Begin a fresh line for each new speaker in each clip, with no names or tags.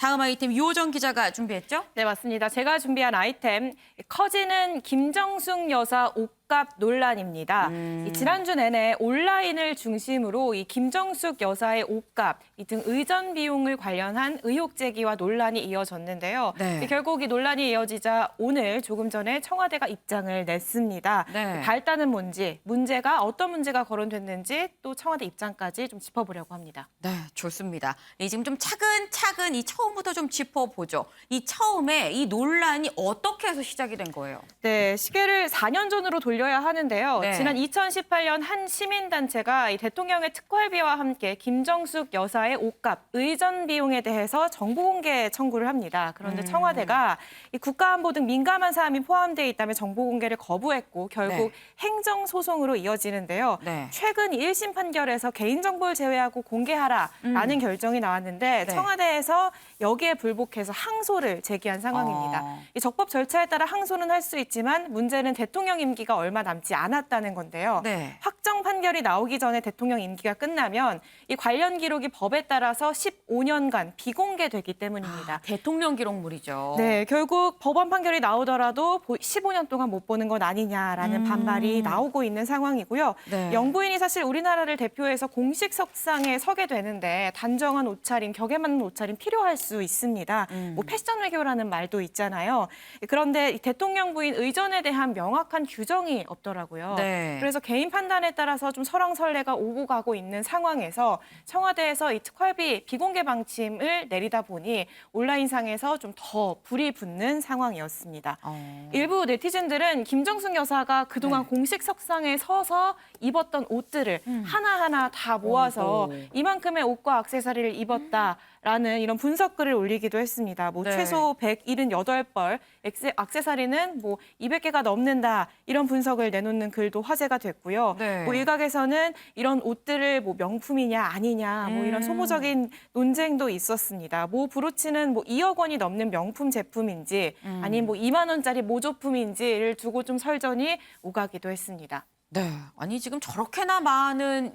다음 아이템 유호정 기자가 준비했죠?
네, 맞습니다. 제가 준비한 아이템, 커지는 김정숙 여사 옷값 논란입니다. 지난주 내내 온라인을 중심으로 이 김정숙 여사의 옷값 등 의전 비용을 관련한 의혹 제기와 논란이 이어졌는데요.
네.
결국 이 논란이 이어지자 오늘 조금 전에 청와대가 입장을 냈습니다.
네.
발단은 뭔지, 어떤 문제가 거론됐는지 또 청와대 입장까지 좀 짚어보려고 합니다.
네, 좋습니다. 지금 좀 차근차근 이 처음부터 좀 짚어보죠. 이 처음에 이 논란이 어떻게 해서 시작이 된 거예요?
네, 시계를 4년 전으로 돌려야 하는데요.
네.
지난 2018년 한 시민단체가 이 대통령의 특활비와 함께 김정숙 여사의 옷값, 의전 비용에 대해서 정보 공개 청구를 합니다. 그런데 청와대가 이 국가안보 등 민감한 사안이 포함되어 있다며 정보 공개를 거부했고 결국 행정소송으로 이어지는데요.
네.
최근 1심 판결에서 개인정보를 제외하고 공개하라라는 결정이 나왔는데 청와대에서 여기에 불복해서 항소를 제기한 상황입니다. 이 적법 절차에 따라 항소는 할 수 있지만 문제는 대통령 임기가 얼마 남지 않았다는 건데요.
네.
확정 판결이 나오기 전에 대통령 임기가 끝나면 이 관련 기록이 법에 따라서 15년간 비공개되기 때문입니다.
대통령 기록물이죠.
네, 결국 법원 판결이 나오더라도 15년 동안 못 보는 건 아니냐라는 반발이 나오고 있는 상황이고요.
네.
영부인이 사실 우리나라를 대표해서 공식 석상에 서게 되는데 단정한 옷차림, 격에 맞는 옷차림 필요할 수 있습니다. 뭐 패션 외교라는 말도 있잖아요. 그런데 이 대통령 부인 의전에 대한 명확한 규정이 없더라고요.
네.
그래서 개인 판단에 따라서 좀 설왕설래가 오고 가고 있는 상황에서 청와대에서 이 특활비 비공개 방침을 내리다 보니 온라인상에서 좀 더 불이 붙는 상황이었습니다. 일부 네티즌들은 김정숙 여사가 그동안 공식 석상에 서서 입었던 옷들을 하나하나 다 모아서 이만큼의 옷과 액세서리를 입었다라는 이런 분석글을 올리기도 했습니다. 뭐
네.
최소 178벌, 액세서리는 뭐 200개가 넘는다 이런 분석을 내놓는 글도 화제가 됐고요.
네.
뭐 일각에서는 이런 옷들을 뭐 명품이냐 아니냐 뭐 이런 소모적인 논쟁도 있었습니다. 뭐 브로치는 뭐 2억 원이 넘는 명품 제품인지 아니면 뭐 2만 원짜리 모조품인지를 두고 좀 설전이 오가기도 했습니다.
네. 아니, 지금 저렇게나 많은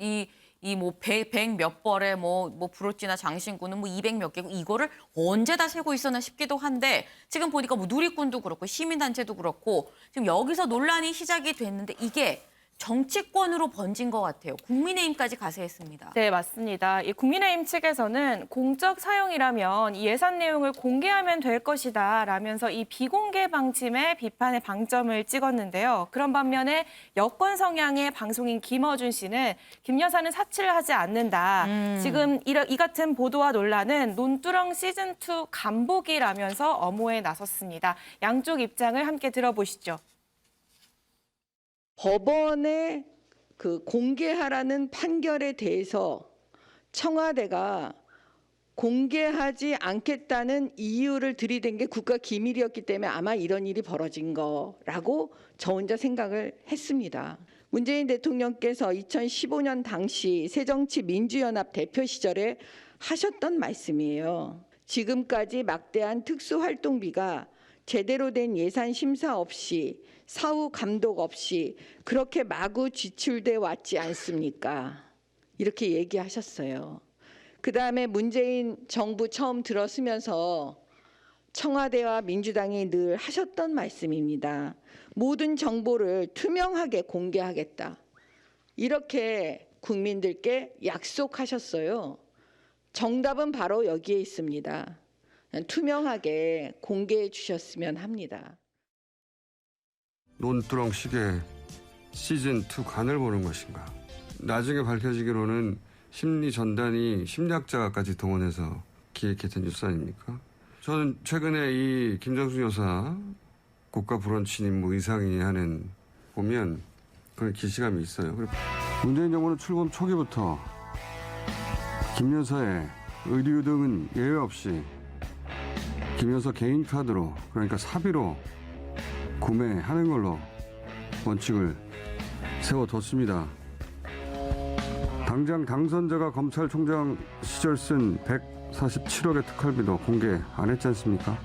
뭐 100 몇 벌에 뭐 브로치나 장신구는 뭐 200 몇 개고 이거를 언제 다 세고 있었나 싶기도 한데 지금 보니까 뭐 누리꾼도 그렇고 시민단체도 그렇고 지금 여기서 논란이 시작이 됐는데 이게 정치권으로 번진 것 같아요. 국민의힘까지 가세했습니다.
네, 맞습니다. 이 국민의힘 측에서는 공적 사용이라면 이 예산 내용을 공개하면 될 것이다 라면서 이 비공개 방침에 비판의 방점을 찍었는데요. 그런 반면에 여권 성향의 방송인 김어준 씨는 김 여사는 사치를 하지 않는다. 지금 이 같은 보도와 논란은 논두렁 시즌2 간보기라면서 엄호에 나섰습니다. 양쪽 입장을 함께 들어보시죠.
법원의 그 공개하라는 판결에 대해서 청와대가 공개하지 않겠다는 이유를 들이댄 게 국가 기밀이었기 때문에 아마 이런 일이 벌어진 거라고 저 혼자 생각을 했습니다. 문재인 대통령께서 2015년 당시 새정치민주연합 대표 시절에 하셨던 말씀이에요. 지금까지 막대한 특수활동비가 제대로 된 예산 심사 없이 사후 감독 없이 그렇게 마구 지출돼 왔지 않습니까? 이렇게 얘기하셨어요. 그다음에 문재인 정부 처음 들어서면서 청와대와 민주당이 늘 하셨던 말씀입니다. 모든 정보를 투명하게 공개하겠다. 이렇게 국민들께 약속하셨어요. 정답은 바로 여기에 있습니다. 투명하게 공개해 주셨으면 합니다.
논두렁 시계 시즌2 간을 보는 것인가. 나중에 밝혀지기로는 심리 전단이 심리학자까지 동원해서 기획했던 뉴스 아닙니까? 저는 최근에 이 김정숙 여사 국가 브런치니 뭐 의상이니 하는 보면 그런 기시감이 있어요. 문재인 정부는 출범 초기부터 김 여사의 의류 등은 예외 없이 김 여사 개인 카드로 그러니까 사비로 구매하는 걸로 원칙을 세워뒀습니다. 당장 당선자가 검찰총장 시절 쓴 147억의 특활비도 공개 안 했지 않습니까?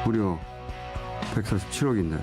무려 147억인데.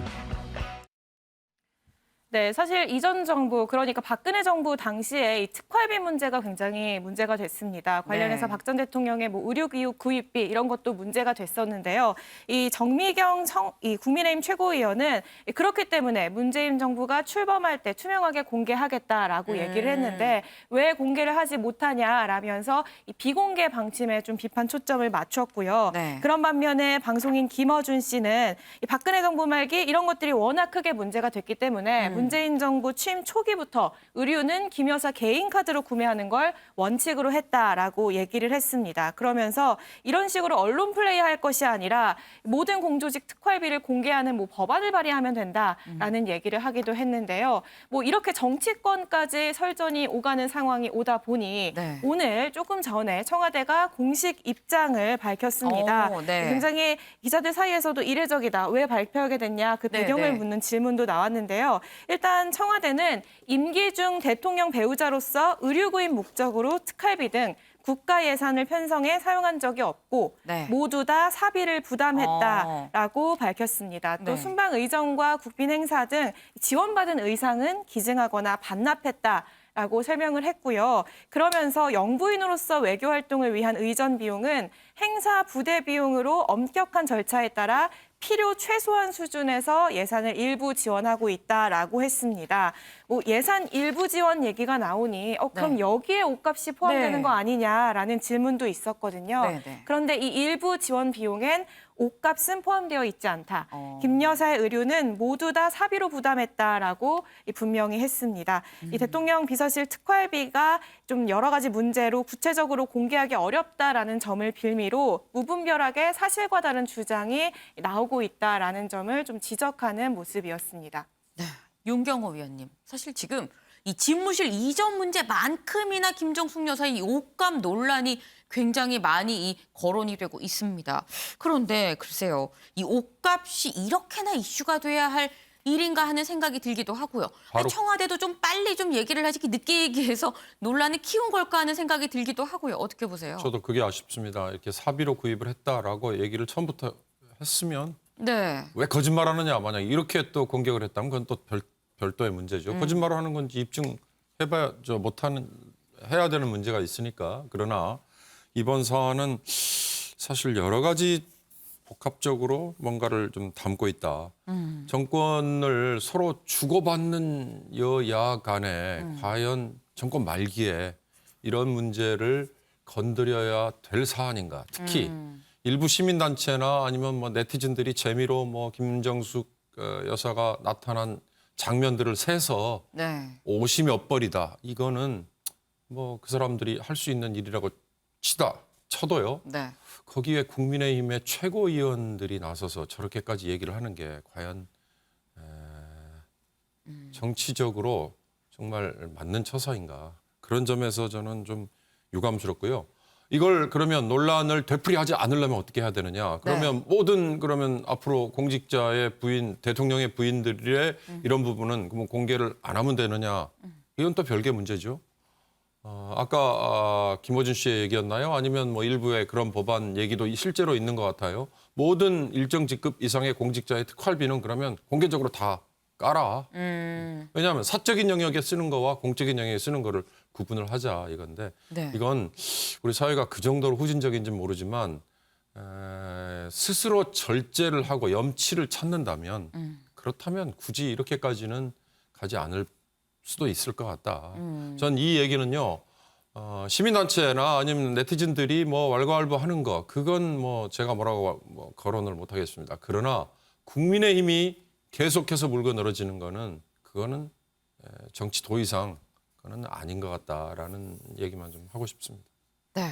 네, 사실 이전 정부, 그러니까 박근혜 정부 당시에 이 특활비 문제가 굉장히 문제가 됐습니다. 관련해서
네.
박 전 대통령의 뭐 의료기육 구입비 이런 것도 문제가 됐었는데요. 이 정미경 이 국민의힘 최고위원은 그렇기 때문에 문재인 정부가 출범할 때 투명하게 공개하겠다라고 얘기를 했는데 왜 공개를 하지 못하냐라면서 이 비공개 방침에 좀 비판 초점을 맞췄고요.
네.
그런 반면에 방송인 김어준 씨는 이 박근혜 정부 말기 이런 것들이 워낙 크게 문제가 됐기 때문에 문재인 정부 취임 초기부터 의류는 김 여사 개인 카드로 구매하는 걸 원칙으로 했다라고 얘기를 했습니다. 그러면서 이런 식으로 언론 플레이할 것이 아니라 모든 공조직 특활비를 공개하는 뭐 법안을 발의하면 된다라는 얘기를 하기도 했는데요. 뭐 이렇게 정치권까지 설전이 오가는 상황이 오다 보니
네.
오늘 조금 전에 청와대가 공식 입장을 밝혔습니다.
네.
굉장히 기자들 사이에서도 이례적이다. 왜 발표하게 됐냐 그
네,
배경을
네.
묻는 질문도 나왔는데요. 일단 청와대는 임기 중 대통령 배우자로서 의료 구입 목적으로 특활비 등 국가 예산을 편성해 사용한 적이 없고
네.
모두 다 사비를 부담했다라고 밝혔습니다. 또
네.
순방 의정과 국빈 행사 등 지원받은 의상은 기증하거나 반납했다라고 설명을 했고요. 그러면서 영부인으로서 외교 활동을 위한 의전 비용은 행사 부대 비용으로 엄격한 절차에 따라 필요 최소한 수준에서 예산을 일부 지원하고 있다라고 했습니다. 뭐 예산 일부 지원 얘기가 나오니 그럼
네.
여기에 옷값이 포함되는
네.
거 아니냐라는 질문도 있었거든요.
네, 네.
그런데 이 일부 지원 비용엔 옷값은 포함되어 있지 않다.
어.
김 여사의 의료는 모두 다 사비로 부담했다라고 분명히 했습니다. 이 대통령 비서실 특활비가 좀 여러 가지 문제로 구체적으로 공개하기 어렵다라는 점을 빌미로 무분별하게 사실과 다른 주장이 나오고 있다라는 점을 좀 지적하는 모습이었습니다.
네. 윤경호 위원님, 사실 지금 이 집무실 이전 문제만큼이나 김정숙 여사의 이 옷값 논란이 굉장히 많이 거론이 되고 있습니다. 그런데 글쎄요, 이 옷값이 이렇게나 이슈가 돼야 할 일인가 하는 생각이 들기도 하고요.
바로-
청와대도 좀 빨리 좀 얘기를 하지 늦게 얘기해서 논란을 키운 걸까 하는 생각이 들기도 하고요. 어떻게 보세요?
저도 그게 아쉽습니다. 이렇게 사비로 구입을 했다라고 얘기를 처음부터 했으면
네.
왜 거짓말하느냐. 만약 이렇게 또 공격을 했다면 그건 또 별도의 문제죠. 거짓말을 하는 건지 입증해봐야 못하는 해야 되는 문제가 있으니까. 그러나 이번 사안은 사실 여러 가지 복합적으로 뭔가를 좀 담고 있다. 정권을 서로 주고받는 여야 간에 과연 정권 말기에 이런 문제를 건드려야 될 사안인가. 특히 일부 시민단체나 아니면 뭐 네티즌들이 재미로 뭐 김정숙 여사가 나타난 장면들을 세서
네.
50몇 벌이다. 이거는 뭐 그 사람들이 할 수 있는 일이라고 쳐도요.
네.
거기에 국민의힘의 최고위원들이 나서서 저렇게까지 얘기를 하는 게 과연 정치적으로 정말 맞는 처사인가. 그런 점에서 저는 좀 유감스럽고요. 이걸 그러면 논란을 되풀이하지 않으려면 어떻게 해야 되느냐. 그러면 모든 그러면 앞으로 공직자의 부인, 대통령의 부인들의 이런 부분은 그러면 공개를 안 하면 되느냐. 이건 또 별개 문제죠. 아까 김어준 씨의 얘기였나요? 아니면 뭐 일부의 그런 법안 얘기도 실제로 있는 것 같아요. 모든 일정 직급 이상의 공직자의 특활비는 그러면 공개적으로 다 깔아. 왜냐하면 사적인 영역에 쓰는 거와 공적인 영역에 쓰는 거를 구분을 하자 이건데
네.
이건 우리 사회가 그 정도로 후진적인지는 모르지만 스스로 절제를 하고 염치를 찾는다면 그렇다면 굳이 이렇게까지는 가지 않을 수도 있을 것 같다. 전 이 얘기는요. 시민단체나 아니면 네티즌들이 뭐 왈가왈부하는 거 그건 뭐 제가 뭐라고 뭐 거론을 못 하겠습니다. 그러나 국민의힘이 계속해서 물고 늘어지는 거는 그거는 정치 도의상 그거는 아닌 것 같다라는 얘기만 좀 하고 싶습니다.
네.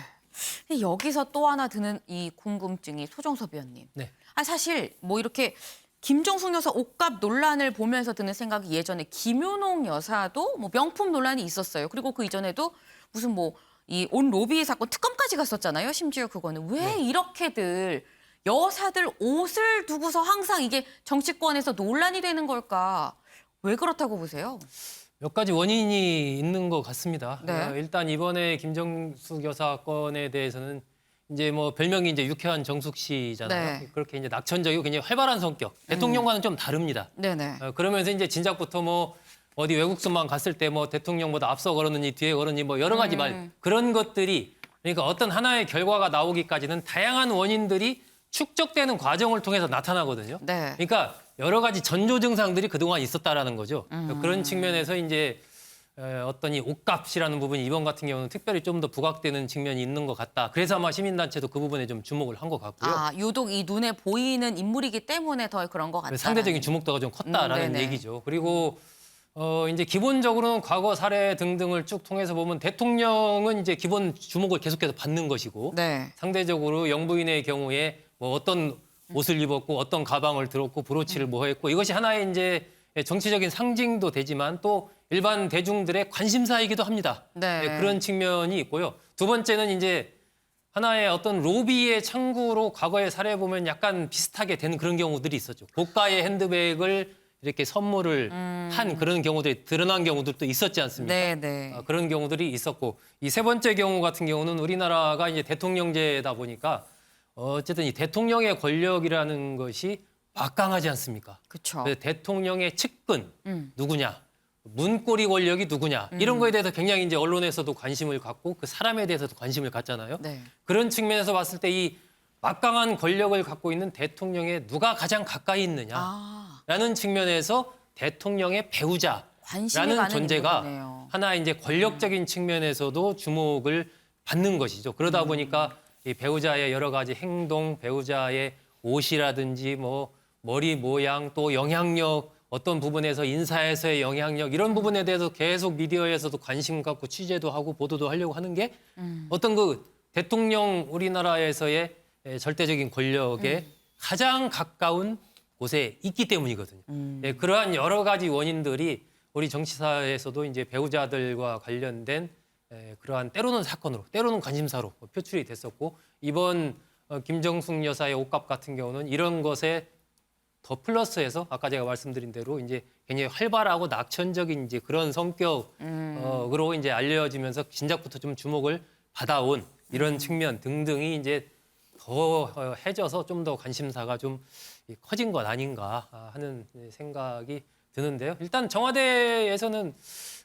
근데 여기서 또 하나 드는 이 궁금증이 소정섭 위원님.
네.
사실 뭐 이렇게 김정숙 여사 옷값 논란을 보면서 드는 생각이 예전에 김윤옥 여사도 뭐 명품 논란이 있었어요. 그리고 그 이전에도 무슨 뭐 이 옷 로비 사건 특검까지 갔었잖아요. 심지어 그거는 왜 이렇게들 여사들 옷을 두고서 항상 이게 정치권에서 논란이 되는 걸까? 왜 그렇다고 보세요?
몇 가지 원인이 있는 것 같습니다.
네.
일단 이번에 김정숙 여사 건에 대해서는 이제 뭐 별명이 이제 유쾌한 정숙 씨잖아요.
네.
그렇게 이제 낙천적이고 굉장히 활발한 성격. 대통령과는 좀 다릅니다.
네네.
그러면서 이제 진작부터 뭐 어디 외국수만 갔을 때 뭐 대통령보다 앞서 걸었는지 뒤에 걸었는지 뭐 여러 가지 말 그런 것들이 그러니까 어떤 하나의 결과가 나오기까지는 다양한 원인들이 축적되는 과정을 통해서 나타나거든요.
네.
그러니까 여러 가지 전조 증상들이 그동안 있었다라는 거죠. 그런 측면에서 이제 어떤 이 옷값이라는 부분이 이번 같은 경우는 특별히 좀 더 부각되는 측면이 있는 것 같다. 그래서 아마 시민단체도 그 부분에 좀 주목을 한 것 같고요.
아, 유독 이 눈에 보이는 인물이기 때문에 더 그런 것 같다.
상대적인 주목도가 좀 컸다라는
네네.
얘기죠. 그리고 이제 기본적으로는 과거 사례 등등을 쭉 통해서 보면 대통령은 이제 기본 주목을 계속해서 받는 것이고
네.
상대적으로 영부인의 경우에 뭐 어떤 옷을 입었고 어떤 가방을 들었고 브로치를 뭐 했고 이것이 하나의 이제 정치적인 상징도 되지만 또 일반 대중들의 관심사이기도 합니다.
네.
그런 측면이 있고요. 두 번째는 이제 하나의 어떤 로비의 창구로 과거의 사례 보면 약간 비슷하게 되는 그런 경우들이 있었죠. 고가의 핸드백을 이렇게 선물을 한 그런 경우들이 드러난 경우들도 있었지 않습니까?
네, 네.
그런 경우들이 있었고 이 세 번째 경우 같은 경우는 우리나라가 이제 대통령제다 보니까 어쨌든 이 대통령의 권력이라는 것이 막강하지 않습니까?
그렇죠.
그래서 대통령의 측근 누구냐, 문고리 권력이 누구냐 이런 거에 대해서 굉장히 이제 언론에서도 관심을 갖고 그 사람에 대해서도 관심을 갖잖아요.
네.
그런 측면에서 봤을 때 이 막강한 권력을 갖고 있는 대통령에 누가 가장 가까이 있느냐라는
아,
측면에서 대통령의 배우자.
관심이
라는
가는
존재가
인물이네요.
하나 이제 권력적인 측면에서도 주목을 받는 것이죠. 그러다 보니까 이 배우자의 여러 가지 행동, 배우자의 옷이라든지 뭐 머리 모양 또 영향력 어떤 부분에서 인사에서의 영향력 이런 부분에 대해서 계속 미디어에서도 관심 갖고 취재도 하고 보도도 하려고 하는 게 어떤 그 대통령 우리나라에서의 절대적인 권력에 가장 가까운 곳에 있기 때문이거든요. 그러한 여러 가지 원인들이 우리 정치사에서도 이제 배우자들과 관련된 그러한 때로는 사건으로, 때로는 관심사로 표출이 됐었고 이번 김정숙 여사의 옷값 같은 경우는 이런 것에 더 플러스해서 아까 제가 말씀드린 대로 이제 굉장히 활발하고 낙천적인 이제 그런 성격으로 이제 알려지면서 진작부터 좀 주목을 받아온 이런 측면 등등이 이제 더 해져서 좀 더 관심사가 좀 커진 것 아닌가 하는 생각이 드는데요. 일단 청와대에서는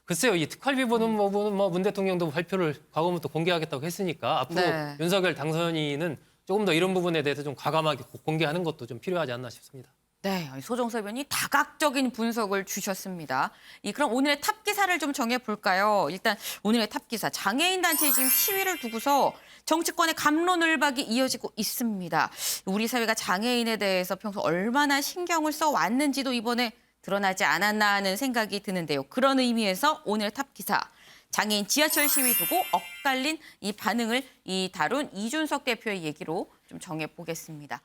글쎄요, 이 특활비 보는 부분은 뭐 문 대통령도 발표를 과거부터 공개하겠다고 했으니까 앞으로
네.
윤석열 당선인은 조금 더 이런 부분에 대해서 좀 과감하게 공개하는 것도 좀 필요하지 않나 싶습니다.
네, 소정섭 의원이 다각적인 분석을 주셨습니다. 그럼 오늘의 탑 기사를 좀 정해볼까요? 일단 오늘의 탑 기사, 장애인 단체에 지금 시위를 두고서 정치권의 갑론을박이 이어지고 있습니다. 우리 사회가 장애인에 대해서 평소 얼마나 신경을 써왔는지도 이번에 드러나지 않았나 하는 생각이 드는데요. 그런 의미에서 오늘 탑 기사, 장애인 지하철 시위 두고 엇갈린 이 반응을 다룬 이준석 대표의 얘기로 좀 정해보겠습니다.